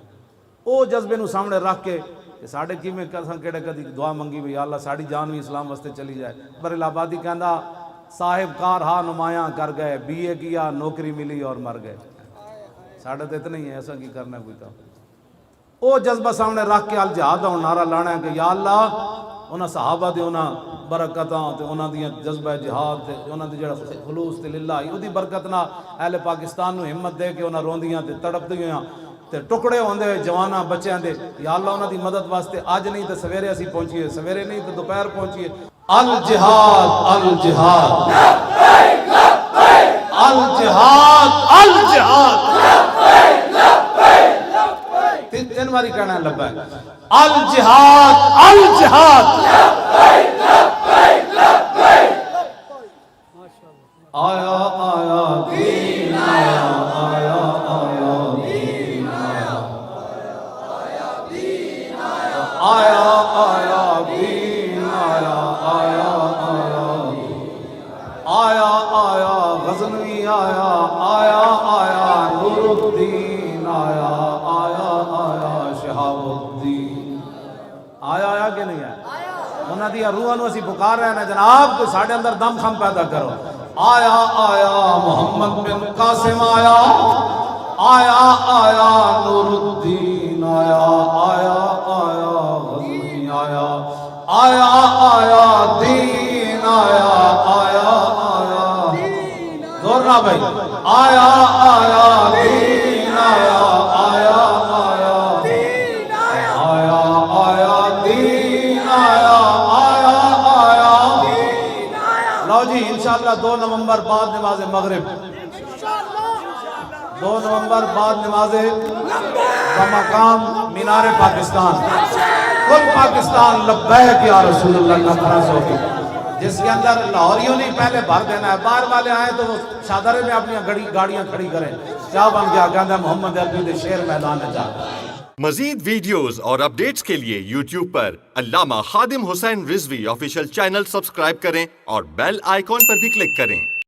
Speaker 1: وہ جذبے نو سامنے رکھ کے کہ ساڑھے کی میں کہڑے کدی دعا منگی بھی یا اللہ ساڑھی جان بھی اسلام واسطے چلی جائے، بریل آبادی کہندا صاحب کار ہاں نمایاں کر گئے، بی اے کیا نوکری ملی اور مر گئے، ساڑھے تو اتنا ہی ہے، ایسا کی کرنا ہے کوئی کام۔ وہ جذبہ سامنے رکھ کے الجہاد اور نعرہ لانا ہے کہ یا اللہ انہاں صحابہ دے انہاں برکتاں تے انہاں دیاں جذبہ جہاد تے انہاں دی جڑا خلوص تے للہ او دی برکت نہ اہل پاکستان نو ہمت دے کے انہاں روندیاں تے تڑپدیاں تے ٹکڑے ہوندے جواناں بچیاں دے، یا اللہ انہاں دی مدد واسطے اج نہیں تے سویرے اسی پہنچیے، سویرے نہیں تے دوپہر پہنچیے۔ الجہاد الجہاد الجہاد الجہاد تین باری کہنا ہے لبیک الجہاد الجہاد آیا آیا دین آیا آیا آیا دین آیا آیا دین آیا آیا آیا دین آیا آیا آیا آیا غزنوی آیا آیا آیا نور الدین آیا آیا آیا شہاب الدین آیا کہ نہیں آیا؟ انہاں دی روحاں نو اسی پکار رہے ہیں جناب کہ ساڑھے اندر دم خم پیدا کرو۔ آیا آیا محمد بن قاسم آیا آیا آیا نور الدین آیا آیا آیا غزنوی آیا آیا آیا دین آیا آیا آیا دورنا بھائی آیا آیا دین آیا آیا آیا آیا آیا دین آیا آیا آیا لو جی انشاءاللہ 2 نومبر بعد نماز مغرب 2 نومبر بعد نماز بمقام مینار پاکستان کل پاکستان لبیک یا رسول اللہ کا فرض ہوگی، جس کے اندر لاہوریوں نے پہلے بھر دینا ہے، باہر والے آئیں تو وہ شادرے میں اپنی گاڑیاں کھڑی کریں، کیا بن گیا کہتا ہے محمد عربی دے شیر میدان میں جا۔
Speaker 2: مزید ویڈیوز اور اپڈیٹس کے لیے یوٹیوب پر علامہ Khadim Hussain Rizvi official channel subscribe کریں اور بیل آئیکن پر بھی کلک کریں۔